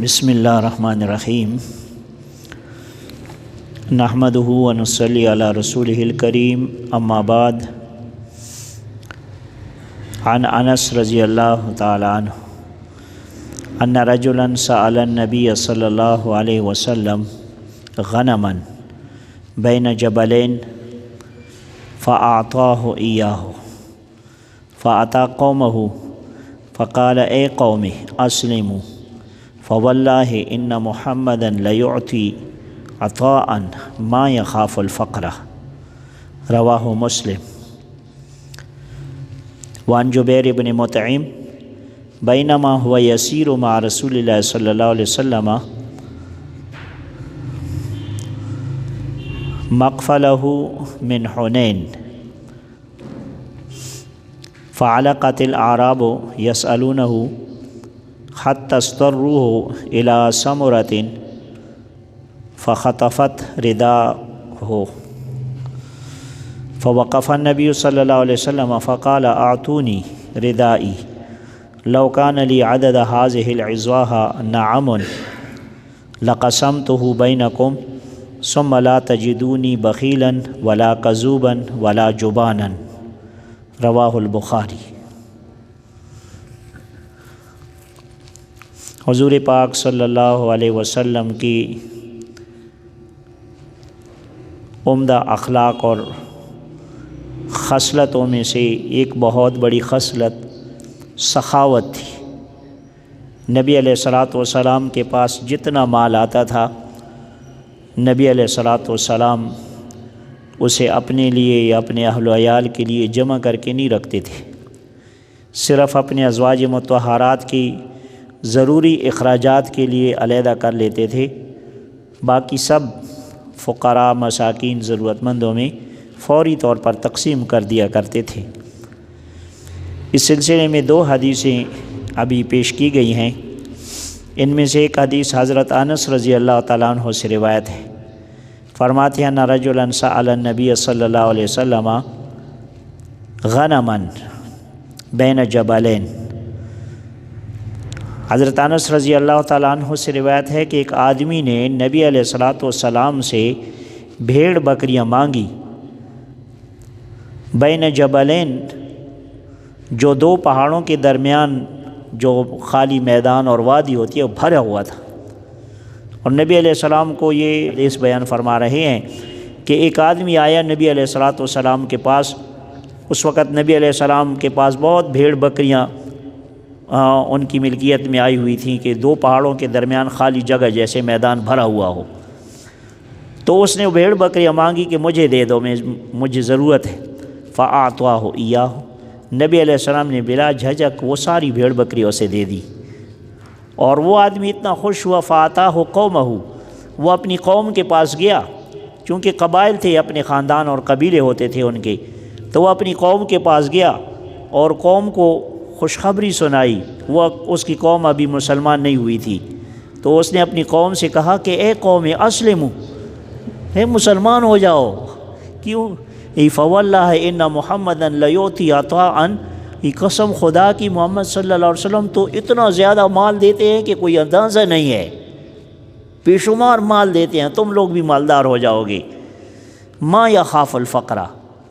بسم اللہ الرحمن الرحیم نحمدہ و نصلی علی رسولہ الکریم اما بعد عن انس رضی اللہ تعالی عنہ ان رجلا سأل النبی صلی اللہ علیہ وسلم غنما بین جبلین فأعطاہ ایاہ فأتى قومہ فقال اے قوم اسلموا فواللہ ان محمدا لیعطی عطاء ما یخاف الفقر رواہ مسلم۔ وعن جبیر بن مطعم بینما هو یسیر مع رسول اللہ صلی اللہ علیہ وسلم مقفلہ من حنین فعلقت الاعراب یسألونہ حتی اضطروه الى ثمرة فخطفت رداءه فوقف النبي صلى الله عليه وسلم فقال اعطوني ردائي لو كان لي عدد هذه العزواها نعم لقسمته بينكم ثم لا تجدوني بخيلا ولا كذوبا ولا جبانا رواہ البخاری۔ حضور پاک صلی اللہ علیہ وسلم کی عمدہ اخلاق اور خصلتوں میں سے ایک بہت بڑی خصلت سخاوت تھی۔ نبی علیہ الصلوۃ والسلام کے پاس جتنا مال آتا تھا نبی علیہ الصلوۃ والسلام اسے اپنے لیے یا اپنے اہل و عیال کے لیے جمع کر کے نہیں رکھتے تھے، صرف اپنے ازواج مطہرات کی ضروری اخراجات کے لیے علیحدہ کر لیتے تھے، باقی سب فقراء مساکین ضرورت مندوں میں فوری طور پر تقسیم کر دیا کرتے تھے۔ اس سلسلے میں دو حدیثیں ابھی پیش کی گئی ہیں۔ ان میں سے ایک حدیث حضرت انس رضی اللہ تعالیٰ عنہ سے روایت ہے، فرماتے ہیں ان رجلا سأل النبی صلی اللہ علیہ وسلم غنما بین جبلین۔ حضرت انس رضی اللہ تعالیٰ عنہ سے روایت ہے کہ ایک آدمی نے نبی علیہ الصلوۃ والسلام سے بھیڑ بکریاں مانگی، بین جبلین جو دو پہاڑوں کے درمیان جو خالی میدان اور وادی ہوتی ہے وہ بھرا ہوا تھا، اور نبی علیہ السلام کو یہ حدیث بیان فرما رہے ہیں کہ ایک آدمی آیا نبی علیہ الصلوۃ والسلام کے پاس۔ اس وقت نبی علیہ السلام کے پاس بہت بھیڑ بکریاں ان کی ملکیت میں آئی ہوئی تھیں کہ دو پہاڑوں کے درمیان خالی جگہ جیسے میدان بھرا ہوا ہو، تو اس نے بھیڑ بکریاں مانگی کہ مجھے دے دو، مجھے ضرورت ہے۔ فأعطاه ایاہ، نبی علیہ السلام نے بلا جھجک وہ ساری بھیڑ بکریوں سے دے دی، اور وہ آدمی اتنا خوش ہوا فأتاه قومہ، وہ اپنی قوم کے پاس گیا، چونکہ قبائل تھے، اپنے خاندان اور قبیلے ہوتے تھے ان کے، تو وہ اپنی قوم کے پاس گیا اور قوم کو خوشخبری سنائی۔ وہ اس کی قوم ابھی مسلمان نہیں ہوئی تھی، تو اس نے اپنی قوم سے کہا کہ اے قوم اسلموا، اے مسلمان ہو جاؤ۔ کیوں؟ فواللہ ان محمدا لیعطی عطاء، یہ قسم خدا کی محمد صلی اللہ علیہ وسلم تو اتنا زیادہ مال دیتے ہیں کہ کوئی اندازہ نہیں ہے، بے شمار مال دیتے ہیں، تم لوگ بھی مالدار ہو جاؤ گے۔ ما یخاف الفقر،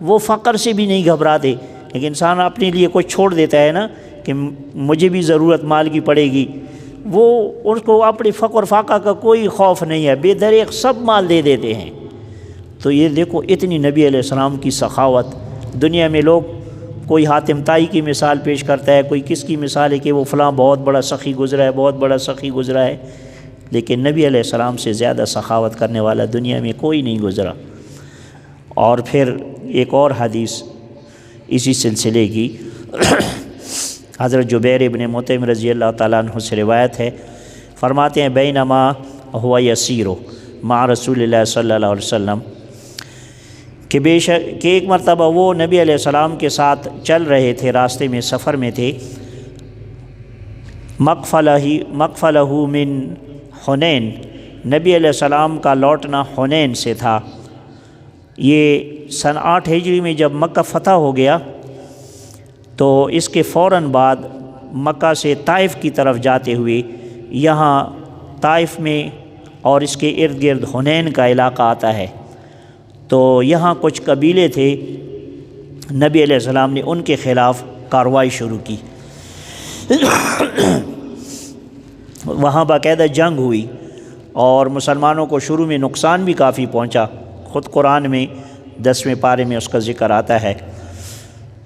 وہ فقر سے بھی نہیں گھبراتے، لیکن انسان اپنے لیے کچھ چھوڑ دیتا ہے نا کہ مجھے بھی ضرورت مال کی پڑے گی، وہ اس کو اپنے فقر فاقہ کا کوئی خوف نہیں ہے، بے دریغ سب مال دے دیتے ہیں۔ تو یہ دیکھو اتنی نبی علیہ السلام کی سخاوت۔ دنیا میں لوگ کوئی حاتم طائی کی مثال پیش کرتا ہے، کوئی کس کی مثال ہے کہ وہ فلاں بہت بڑا سخی گزرا ہے، بہت بڑا سخی گزرا ہے، لیکن نبی علیہ السلام سے زیادہ سخاوت کرنے والا دنیا میں کوئی نہیں گزرا۔ اور پھر ایک اور حدیث اسی سلسلے کی حضرت جبیر بن مطعم رضی اللہ تعالیٰ عنہ سے روایت ہے، فرماتے ہیں بینما هو یسیر مع رسول اللہ صلی اللہ علیہ وسلم، کہ بے شک کہ ایک مرتبہ وہ نبی علیہ السلام کے ساتھ چل رہے تھے، راستے میں سفر میں تھے، مقفلہ من حنین، نبی علیہ السلام کا لوٹنا حنین سے تھا۔ یہ سن 8 ہجری میں جب مکہ فتح ہو گیا تو اس کے فوراً بعد مکہ سے طائف کی طرف جاتے ہوئے یہاں طائف میں اور اس کے ارد گرد حنین کا علاقہ آتا ہے، تو یہاں کچھ قبیلے تھے، نبی علیہ السلام نے ان کے خلاف کارروائی شروع کی۔ وہاں باقاعدہ جنگ ہوئی اور مسلمانوں کو شروع میں نقصان بھی کافی پہنچا، خود قرآن میں 10ویں پارے میں اس کا ذکر آتا ہے،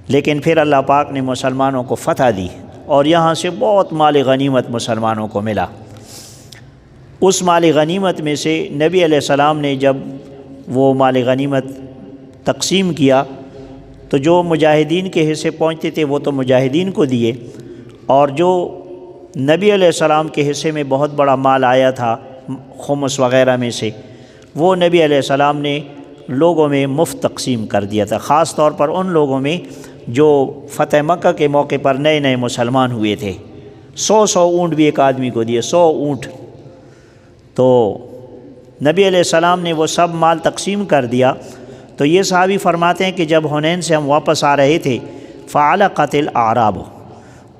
لیکن پھر اللہ پاک نے مسلمانوں کو فتح دی اور یہاں سے بہت مال غنیمت مسلمانوں کو ملا۔ اس مال غنیمت میں سے نبی علیہ السلام نے جب وہ مال غنیمت تقسیم کیا تو جو مجاہدین کے حصے پہنچتے تھے وہ تو مجاہدین کو دیے، اور جو نبی علیہ السلام کے حصے میں بہت بڑا مال آیا تھا خمس وغیرہ میں سے، وہ نبی علیہ السلام نے لوگوں میں مفت تقسیم کر دیا تھا، خاص طور پر ان لوگوں میں جو فتح مکہ کے موقع پر نئے نئے مسلمان ہوئے تھے۔ 100 اونٹ بھی ایک آدمی کو دیے، 100 اونٹ۔ تو نبی علیہ السلام نے وہ سب مال تقسیم کر دیا۔ تو یہ صحابی فرماتے ہیں کہ جب حنین سے ہم واپس آ رہے تھے فعلقت الاعراب،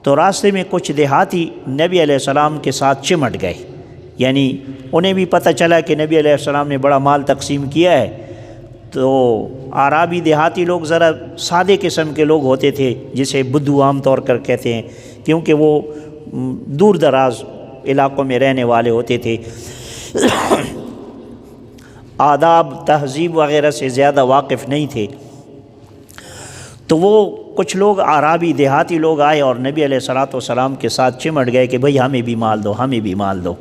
تو راستے میں کچھ دیہاتی نبی علیہ السلام کے ساتھ چمٹ گئے، یعنی انہیں بھی پتہ چلا کہ نبی علیہ السلام نے بڑا مال تقسیم کیا ہے۔ تو اعرابی دیہاتی لوگ ذرا سادے قسم کے لوگ ہوتے تھے، جسے بدو عام طور پر کہتے ہیں، کیونکہ وہ دور دراز علاقوں میں رہنے والے ہوتے تھے، آداب تہذیب وغیرہ سے زیادہ واقف نہیں تھے۔ تو وہ کچھ لوگ اعرابی دیہاتی لوگ آئے اور نبی علیہ السلام کے ساتھ چمٹ گئے کہ بھئی ہمیں بھی مال دو، ہمیں بھی مال دو۔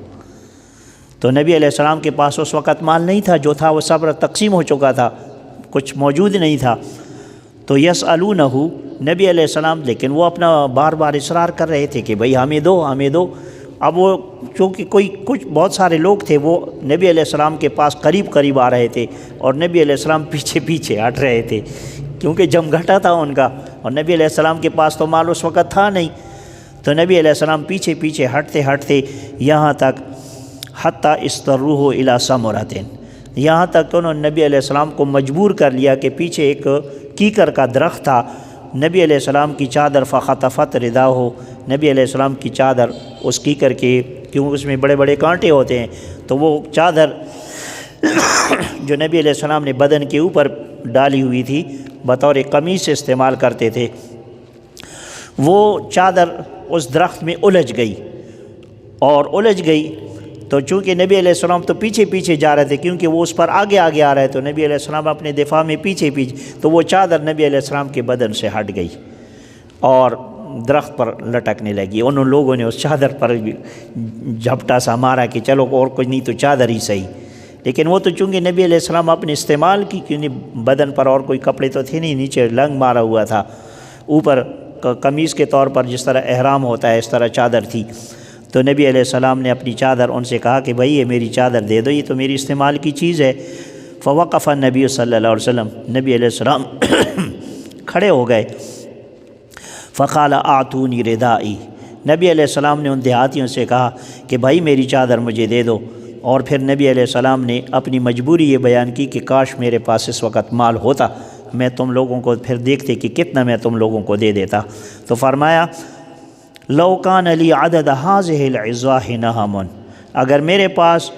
تو نبی علیہ السلام کے پاس اس وقت مال نہیں تھا، جو تھا وہ سب تقسیم ہو چکا تھا، کچھ موجود نہیں تھا۔ تو یسألونہ، نبی علیہ السلام، لیکن وہ اپنا بار بار اصرار کر رہے تھے کہ بھئی ہمیں دو، ہمیں دو۔ اب وہ چونکہ کچھ بہت سارے لوگ تھے، وہ نبی علیہ السلام کے پاس قریب آ رہے تھے اور نبی علیہ السلام پیچھے ہٹ رہے تھے، کیونکہ جم گھٹا تھا ان کا، اور نبی علیہ السلام کے پاس تو مال اس وقت تھا نہیں۔ تو نبی علیہ السلام پیچھے ہٹتے یہاں تک حتیٰ استروہ الی ثمرۃ، یہاں تک کہ انہوں نے نبی علیہ السلام کو مجبور کر لیا کہ پیچھے ایک کیکر کا درخت تھا، نبی علیہ السلام کی چادر فخطفت رداہ، نبی علیہ السلام کی چادر اس کیکر کے، کیوں اس میں بڑے بڑے کانٹے ہوتے ہیں، تو وہ چادر جو نبی علیہ السلام نے بدن کے اوپر ڈالی ہوئی تھی بطور قمیص سے استعمال کرتے تھے، وہ چادر اس درخت میں الجھ گئی، تو چونکہ نبی علیہ السلام تو پیچھے جا رہے تھے، کیونکہ وہ اس پر آگے آ رہے، تو نبی علیہ السلام اپنے دفاع میں پیچھے، تو وہ چادر نبی علیہ السلام کے بدن سے ہٹ گئی اور درخت پر لٹکنے لگی۔ ان لوگوں نے اس چادر پر جھپٹا سا مارا کہ چلو اور کچھ نہیں تو چادر ہی صحیح، لیکن وہ تو چونکہ نبی علیہ السلام اپنے استعمال کی، کیونکہ بدن پر اور کوئی کپڑے تو تھے نہیں، نیچے لنگ مارا ہوا تھا، اوپر قمیص کے طور پر جس طرح احرام ہوتا ہے اس طرح چادر تھی۔ تو نبی علیہ السلام نے اپنی چادر ان سے کہا کہ بھئی یہ میری چادر دے دو، یہ تو میری استعمال کی چیز ہے۔ فوقف النبی صلی اللہ علیہ وسلم، نبی علیہ السلام کھڑے ہو گئے۔ فقال اعطونی ردائی، نبی علیہ السلام نے ان دیہاتیوں سے کہا کہ بھائی میری چادر مجھے دے دو، اور پھر نبی علیہ السلام نے اپنی مجبوری یہ بیان کی کہ کاش میرے پاس اس وقت مال ہوتا، میں تم لوگوں کو پھر دیکھتے کہ کتنا میں تم لوگوں کو دے دیتا۔ تو فرمایا لو کان لی عدد هذه العظاہ نہم، اگر میرے پاس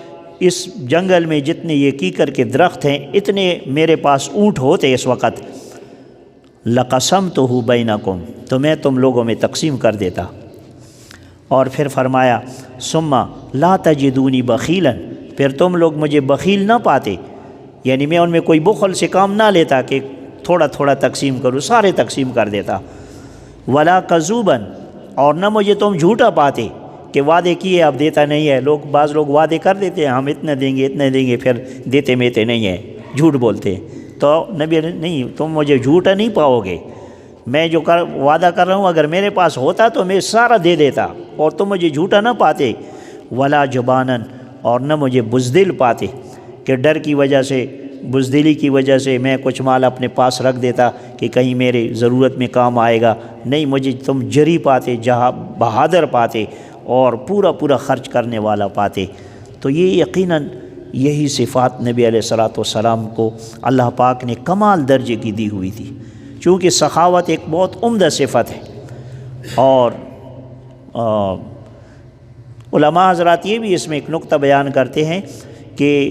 اس جنگل میں جتنے یہ کیکر کے درخت ہیں اتنے میرے پاس اونٹ ہوتے اس وقت، لقسمتہ بینکم، تو میں تم لوگوں میں تقسیم کر دیتا۔ اور پھر فرمایا ثم لا تجدونی بخیلا، پھر تم لوگ مجھے بخیل نہ پاتے، یعنی میں ان میں کوئی بخل سے کام نہ لیتا کہ تھوڑا تھوڑا تقسیم کروں، سارے تقسیم کر دیتا۔ ولا کذوبا، اور نہ مجھے تم جھوٹا پاتے کہ وعدے کیے اب دیتا نہیں ہے، بعض لوگ وعدے کر دیتے ہیں ہم اتنا دیں گے پھر دیتے میتے نہیں ہیں، جھوٹ بولتے ہیں۔ تو نبی نہیں، تم مجھے جھوٹا نہیں پاؤ گے، میں جو وعدہ کر رہا ہوں اگر میرے پاس ہوتا تو میں سارا دے دیتا، اور تم مجھے جھوٹا نہ پاتے۔ ولا جبانن، اور نہ مجھے بزدل پاتے کہ ڈر کی وجہ سے، بزدلی کی وجہ سے میں کچھ مال اپنے پاس رکھ دیتا کہ کہیں میرے ضرورت میں کام آئے گا، نہیں مجھے تم جری پاتے، جہاں بہادر پاتے اور پورا خرچ کرنے والا پاتے۔ تو یہ یقیناً یہی صفات نبی علیہ السلام کو اللہ پاک نے کمال درجے کی دی ہوئی تھی، چونکہ سخاوت ایک بہت عمدہ صفت ہے، اور علماء حضرات یہ بھی اس میں ایک نقطہ بیان کرتے ہیں کہ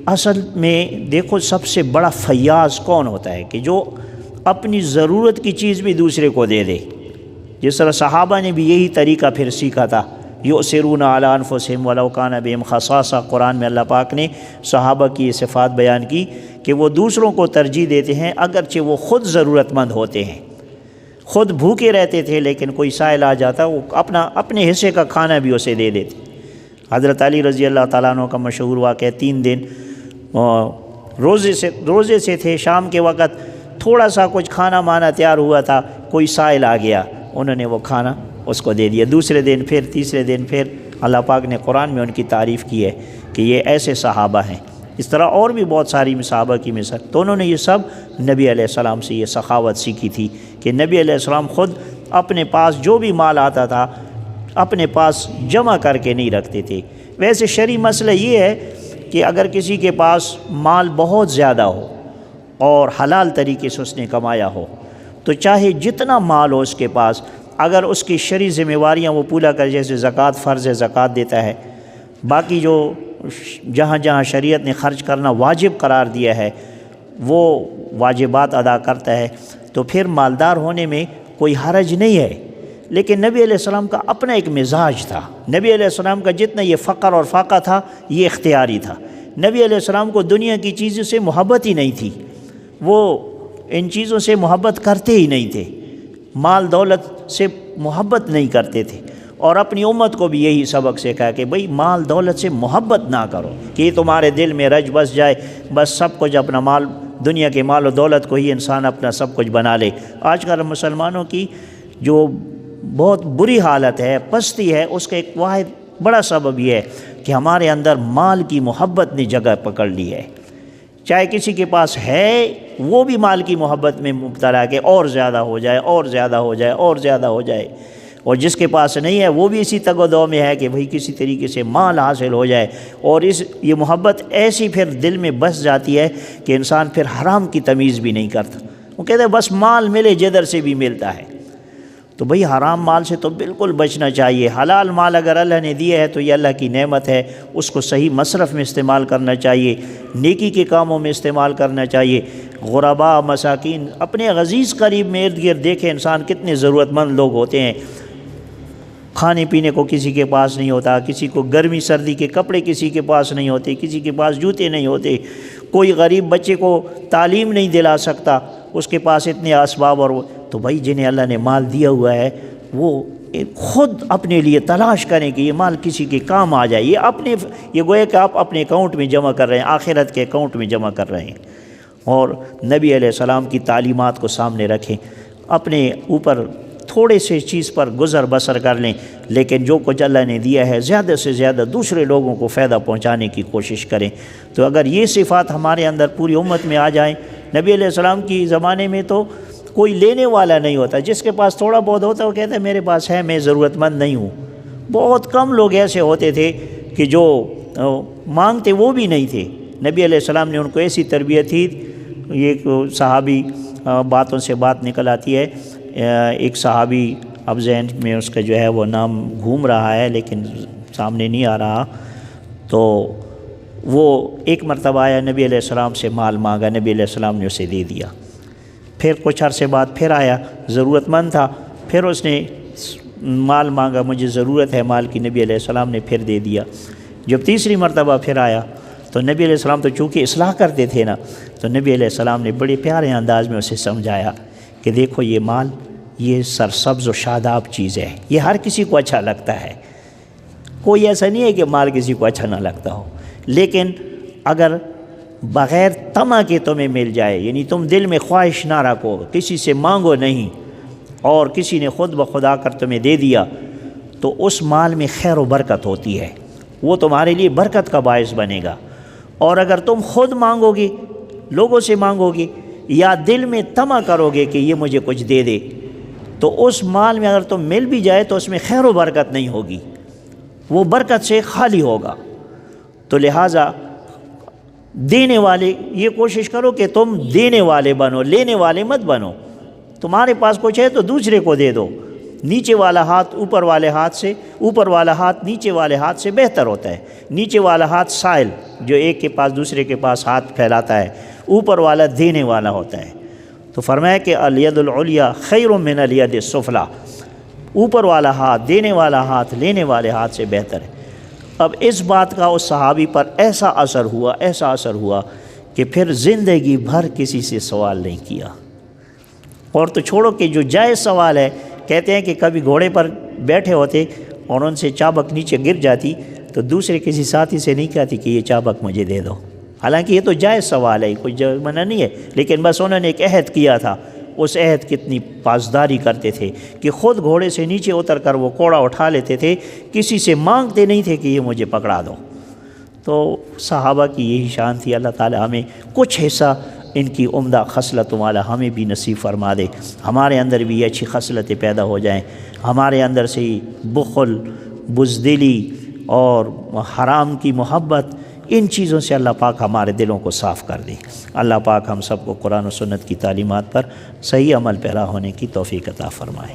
اصل میں دیکھو سب سے بڑا فیاض کون ہوتا ہے کہ جو اپنی ضرورت کی چیز بھی دوسرے کو دے دے. جس طرح صحابہ نے بھی یہی طریقہ پھر سیکھا تھا. یؤثرون علی انفسہم ولو کان بہم خصاصہ، قرآن میں اللہ پاک نے صحابہ کی یہ صفات بیان کی کہ وہ دوسروں کو ترجیح دیتے ہیں اگرچہ وہ خود ضرورت مند ہوتے ہیں. خود بھوکے رہتے تھے لیکن کوئی سائل آ جاتا وہ اپنے حصے کا کھانا بھی اسے دے دیتے. حضرت علی رضی اللہ تعالیٰ عنہ کا مشہور واقعہ 3 دن روزے سے تھے. شام کے وقت تھوڑا سا کچھ کھانا مانا تیار ہوا تھا، کوئی سائل آ گیا، انہوں نے وہ کھانا اس کو دے دیا. دوسرے دن پھر، تیسرے دن پھر اللہ پاک نے قرآن میں ان کی تعریف کی ہے کہ یہ ایسے صحابہ ہیں. اس طرح اور بھی بہت ساری صحابہ کی مثال. تو انہوں نے یہ سب نبی علیہ السلام سے یہ سخاوت سیکھی تھی کہ نبی علیہ السلام خود اپنے پاس جو بھی مال آتا تھا اپنے پاس جمع کر کے نہیں رکھتے تھے. ویسے شرعی مسئلہ یہ ہے کہ اگر کسی کے پاس مال بہت زیادہ ہو اور حلال طریقے سے اس نے کمایا ہو تو چاہے جتنا مال ہو اس کے پاس، اگر اس کی شرعی ذمہ داریاں وہ پورا کر، جیسے زکوٰۃ فرض ہے زکوٰۃ دیتا ہے، باقی جو جہاں جہاں شریعت نے خرچ کرنا واجب قرار دیا ہے وہ واجبات ادا کرتا ہے، تو پھر مالدار ہونے میں کوئی حرج نہیں ہے. لیکن نبی علیہ السلام کا اپنا ایک مزاج تھا. نبی علیہ السلام کا جتنا یہ فقر اور فاقہ تھا یہ اختیاری تھا. نبی علیہ السلام کو دنیا کی چیزوں سے محبت ہی نہیں تھی، وہ ان چیزوں سے محبت کرتے ہی نہیں تھے، مال دولت سے محبت نہیں کرتے تھے. اور اپنی امت کو بھی یہی سبق سکھا کہ بھئی مال دولت سے محبت نہ کرو کہ یہ تمہارے دل میں رچ بس جائے، بس سب کچھ اپنا مال، دنیا کے مال و دولت کو ہی انسان اپنا سب کچھ بنا لے. آج کل مسلمانوں کی جو بہت بری حالت ہے، پستی ہے، اس کا ایک واحد بڑا سبب یہ ہے کہ ہمارے اندر مال کی محبت نے جگہ پکڑ لی ہے. چاہے کسی کے پاس ہے وہ بھی مال کی محبت میں مبتلا کہ اور زیادہ ہو جائے، اور زیادہ ہو جائے، اور زیادہ ہو جائے. اور جس کے پاس نہیں ہے وہ بھی اسی تگ و دو میں ہے کہ بھئی کسی طریقے سے مال حاصل ہو جائے. اور یہ محبت ایسی پھر دل میں بس جاتی ہے کہ انسان پھر حرام کی تمیز بھی نہیں کرتا. وہ کہتے ہیں بس مال ملے جدھر سے بھی ملتا ہے. تو بھئی حرام مال سے تو بالکل بچنا چاہیے. حلال مال اگر اللہ نے دیا ہے تو یہ اللہ کی نعمت ہے، اس کو صحیح مصرف میں استعمال کرنا چاہیے، نیکی کے کاموں میں استعمال کرنا چاہیے. غرباء، مساکین، اپنے عزیز قریب میں ارد گرد دیکھیں انسان کتنے ضرورت مند لوگ ہوتے ہیں. کھانے پینے کو کسی کے پاس نہیں ہوتا، کسی کو گرمی سردی کے کپڑے کسی کے پاس نہیں ہوتے، کسی کے پاس جوتے نہیں ہوتے، کوئی غریب بچے کو تعلیم نہیں دلا سکتا، اس کے پاس اتنے اسباب. اور تو بھائی جنہیں اللہ نے مال دیا ہوا ہے وہ خود اپنے لیے تلاش کریں کہ یہ مال کسی کے کام آ جائے. یہ گویا کہ آپ اپنے اکاؤنٹ میں جمع کر رہے ہیں، آخرت کے اکاؤنٹ میں جمع کر رہے ہیں. اور نبی علیہ السلام کی تعلیمات کو سامنے رکھیں، اپنے اوپر تھوڑے سے چیز پر گزر بسر کر لیں، لیکن جو کچھ اللہ نے دیا ہے زیادہ سے زیادہ دوسرے لوگوں کو فائدہ پہنچانے کی کوشش کریں. تو اگر یہ صفات ہمارے اندر پوری امت میں آ جائیں. نبی علیہ السلام کی زمانے میں تو کوئی لینے والا نہیں ہوتا، جس کے پاس تھوڑا بہت ہوتا وہ کہتا ہے میرے پاس ہے، میں ضرورت مند نہیں ہوں. بہت کم لوگ ایسے ہوتے تھے کہ جو مانگتے وہ بھی نہیں تھے. نبی علیہ السلام نے ان کو ایسی تربیت تھی. یہ صحابی باتوں سے بات نکل آتی ہے، ایک صحابی اب ذہن میں اس کا جو ہے وہ نام گھوم رہا ہے لیکن سامنے نہیں آ رہا. تو وہ ایک مرتبہ آیا، نبی علیہ السلام سے مال مانگا، نبی علیہ السلام نے اسے دے دیا. پھر کچھ عرصے بعد پھر آیا، ضرورت مند تھا، پھر اس نے مال مانگا، مجھے ضرورت ہے مال کی، نبی علیہ السلام نے پھر دے دیا. جب تیسری مرتبہ پھر آیا تو نبی علیہ السلام تو چونکہ اصلاح کرتے تھے نا، تو نبی علیہ السلام نے بڑے پیارے انداز میں اسے سمجھایا کہ دیکھو یہ مال یہ سرسبز و شاداب چیز ہے، یہ ہر کسی کو اچھا لگتا ہے. کوئی ایسا نہیں ہے کہ مال کسی کو اچھا نہ لگتا ہو، لیکن اگر بغیر طمع کے تمہیں مل جائے، یعنی تم دل میں خواہش نہ رکھو، کسی سے مانگو نہیں، اور کسی نے خود بخود آ کر تمہیں دے دیا، تو اس مال میں خیر و برکت ہوتی ہے، وہ تمہارے لیے برکت کا باعث بنے گا. اور اگر تم خود مانگو گے، لوگوں سے مانگو گے، یا دل میں طمع کرو گے کہ یہ مجھے کچھ دے دے، تو اس مال میں اگر تم مل بھی جائے تو اس میں خیر و برکت نہیں ہوگی، وہ برکت سے خالی ہوگا. تو لہٰذا دینے والے، یہ کوشش کرو کہ تم دینے والے بنو، لینے والے مت بنو. تمہارے پاس کچھ ہے تو دوسرے کو دے دو، نیچے والا ہاتھ اوپر والے ہاتھ سے، اوپر والا ہاتھ نیچے والے ہاتھ سے بہتر ہوتا ہے۔ نیچے والا ہاتھ سائل، جو ایک کے پاس دوسرے کے پاس ہاتھ پھیلاتا ہے، اوپر والا دینے والا ہوتا ہے۔ تو فرمایا کہ الید العلیٰ خیر من الید السفلیٰ، اوپر والا ہاتھ، دینے والا ہاتھ لینے والے ہاتھ سے بہتر ہے۔ اب اس بات کا اس صحابی پر ایسا اثر ہوا کہ پھر زندگی بھر کسی سے سوال نہیں کیا۔ اور تو چھوڑو کہ جو جائز سوال ہے، کہتے ہیں کہ کبھی گھوڑے پر بیٹھے ہوتے اور ان سے چابک نیچے گر جاتی تو دوسرے کسی ساتھی سے نہیں کہتی کہ یہ چابک مجھے دے دو، حالانکہ یہ تو جائز سوال ہے، کوئی منع نہیں ہے، لیکن بس انہوں نے ایک عہد کیا تھا۔ اس عہد کتنی پاسداری کرتے تھے کہ خود گھوڑے سے نیچے اتر کر وہ کوڑا اٹھا لیتے تھے، کسی سے مانگتے نہیں تھے کہ یہ مجھے پکڑا دو۔ تو صحابہ کی یہی شان تھی۔ اللہ تعالی ہمیں کچھ حصہ ان کی عمدہ خصلتوں والا ہمیں بھی نصیب فرما دے، ہمارے اندر بھی یہ اچھی خصلتیں پیدا ہو جائیں، ہمارے اندر سے بخل، بزدلی اور حرام کی محبت، ان چیزوں سے اللہ پاک ہمارے دلوں کو صاف کر دے۔ اللہ پاک ہم سب کو قرآن و سنت کی تعلیمات پر صحیح عمل پیرا ہونے کی توفیق عطا فرمائے۔